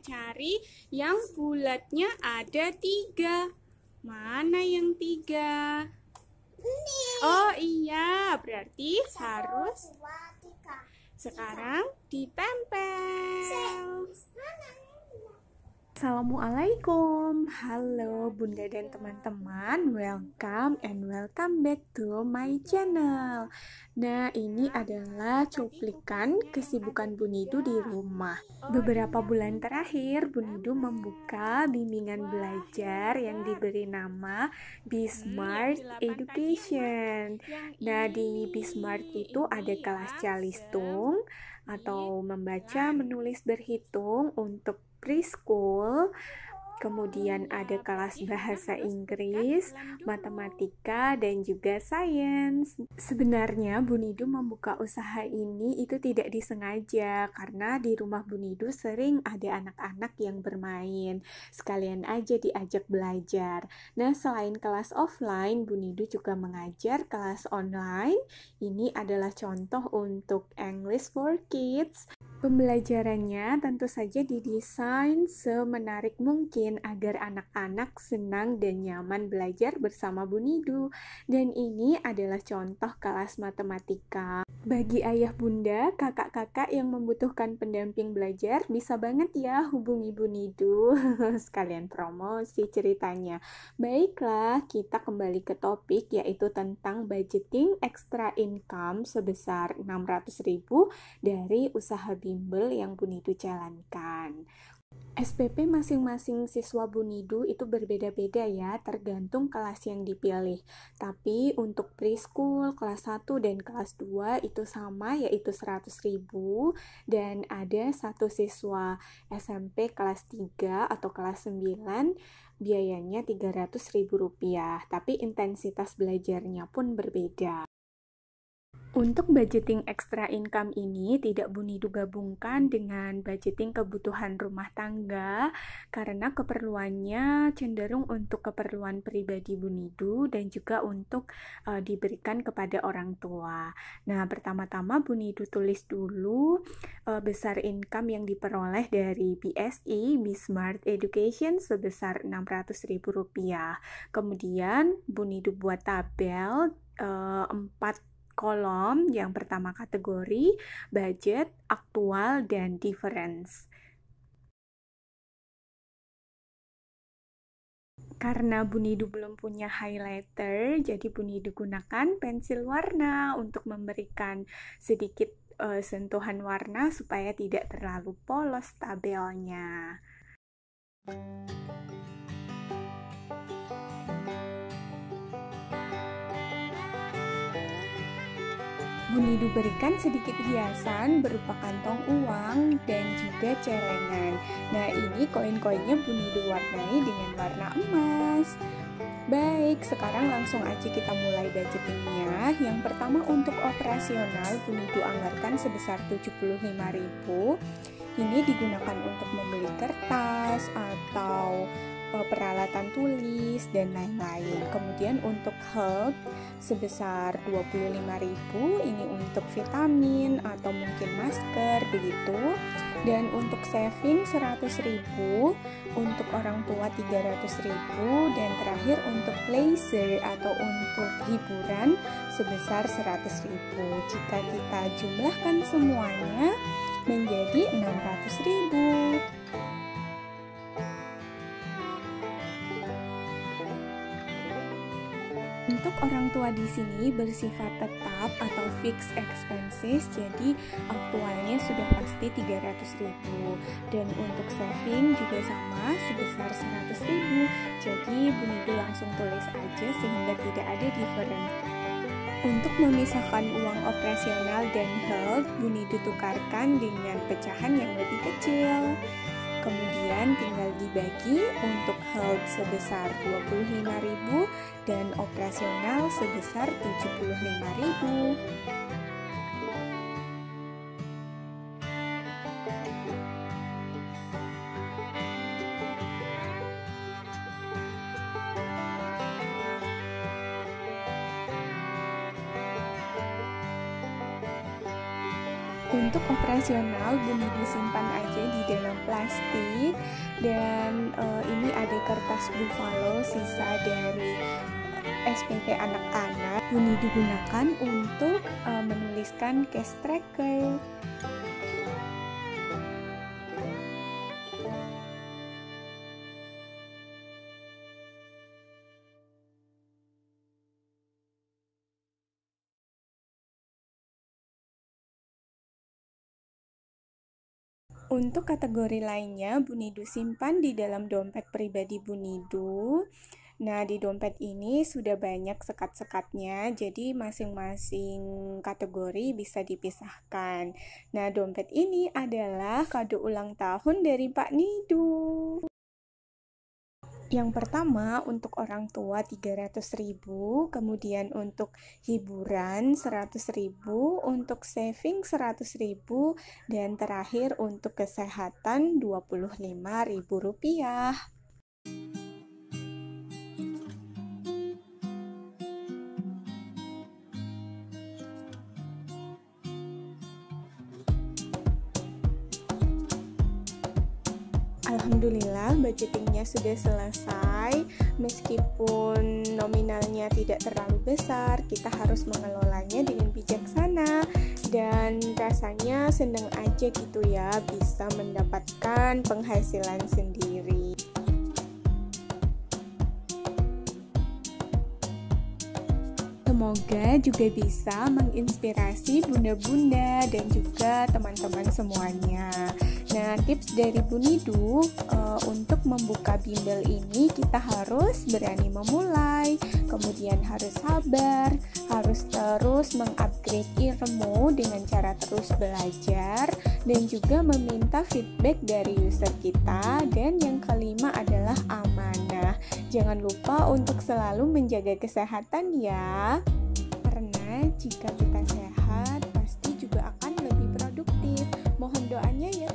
cari yang bulatnya ada 3. Mana yang 3? Oh iya, berarti harus sekarang ditempel. Assalamualaikum, halo Bunda dan teman-teman, welcome back to my channel. Nah, ini adalah cuplikan kesibukan Bunidu di rumah. Beberapa bulan terakhir, Bunidu membuka bimbingan belajar yang diberi nama Be Smart Education. Nah, di Be Smart itu ada kelas calistung atau membaca, menulis, berhitung untuk preschool, kemudian ada kelas bahasa Inggris, matematika, dan juga sains. Sebenarnya Bunidu membuka usaha ini itu tidak disengaja karena di rumah Bunidu sering ada anak-anak yang bermain. Sekalian aja diajak belajar. Nah, selain kelas offline, Bunidu juga mengajar kelas online. Ini adalah contoh untuk English for Kids. Pembelajarannya tentu saja didesain semenarik mungkin agar anak-anak senang dan nyaman belajar bersama Bunidu. Dan ini adalah contoh kelas matematika. Bagi ayah bunda, kakak-kakak yang membutuhkan pendamping belajar, bisa banget ya hubungi Bunidu. Sekalian promosi ceritanya. Baiklah, kita kembali ke topik yaitu tentang budgeting extra income sebesar 600.000 dari usaha bimbel yang Bunidu jalankan. SPP masing-masing siswa Bunidu itu berbeda-beda ya, tergantung kelas yang dipilih. Tapi untuk preschool, kelas 1 dan kelas 2 itu sama, yaitu 100.000. Dan ada satu siswa SMP kelas 3 atau kelas 9, biayanya Rp300.000. Tapi intensitas belajarnya pun berbeda. Untuk budgeting extra income ini tidak Bunidu gabungkan dengan budgeting kebutuhan rumah tangga karena keperluannya cenderung untuk keperluan pribadi Bunidu dan juga untuk diberikan kepada orang tua. Nah, pertama-tama Bunidu tulis dulu besar income yang diperoleh dari BSE, Be Smart Education sebesar Rp600.000. Kemudian Bunidu buat tabel 4 kolom. Yang pertama kategori, budget, aktual, dan difference. Karena Bunidu belum punya highlighter, jadi Bunidu gunakan pensil warna untuk memberikan sedikit sentuhan warna supaya tidak terlalu polos tabelnya. Bunidu berikan sedikit hiasan berupa kantong uang dan juga celengan. Nah, ini koin-koinnya Bunidu warnai dengan warna emas. Baik, sekarang langsung aja kita mulai budgetingnya. Yang pertama untuk operasional, Bunidu anggarkan sebesar Rp75.000. Ini digunakan untuk membeli kertas atau peralatan tulis dan lain-lain. Kemudian untuk health sebesar Rp25.000, ini untuk vitamin atau mungkin masker begitu. Dan untuk saving Rp100.000, untuk orang tua Rp300.000, dan terakhir untuk leisure atau untuk hiburan sebesar Rp100.000. Jika kita jumlahkan semuanya menjadi Rp600.000. Untuk orang tua di sini bersifat tetap atau fixed expenses, jadi aktualnya sudah pasti Rp300.000. Dan untuk saving juga sama sebesar Rp100.000. Jadi Bunidu langsung tulis aja sehingga tidak ada difference. Untuk memisahkan uang operasional dan health, Bunidu tukarkan dengan pecahan yang lebih kecil. Kemudian tinggal dibagi untuk health sebesar Rp25.000 dan operasional sebesar Rp75.000. Untuk operasional, Bunda disimpan aja di dalam plastik, dan ini ada kertas buffalo sisa dari SPP anak-anak. Bunda digunakan untuk menuliskan cash tracker. Untuk kategori lainnya, Bunidu simpan di dalam dompet pribadi Bunidu. Nah, di dompet ini sudah banyak sekat-sekatnya, jadi masing-masing kategori bisa dipisahkan. Nah, dompet ini adalah kado ulang tahun dari Pak Nidu. Yang pertama untuk orang tua 300.000, kemudian untuk hiburan 100.000, untuk saving 100.000, dan terakhir untuk kesehatan Rp25.000. Alhamdulillah, budgetingnya sudah selesai. Meskipun nominalnya tidak terlalu besar, kita harus mengelolanya dengan bijaksana. Dan rasanya seneng aja gitu ya, bisa mendapatkan penghasilan sendiri. Semoga juga bisa menginspirasi bunda-bunda dan juga teman-teman semuanya. Nah, tips dari Bunidu untuk membuka bimbel ini, kita harus berani memulai, kemudian harus sabar, harus terus mengupgrade ilmu dengan cara terus belajar, dan juga meminta feedback dari user kita. Dan yang kelima adalah amanah. Jangan lupa untuk selalu menjaga kesehatan ya. Karena jika kita sehat, pasti juga akan lebih produktif. Mohon doanya ya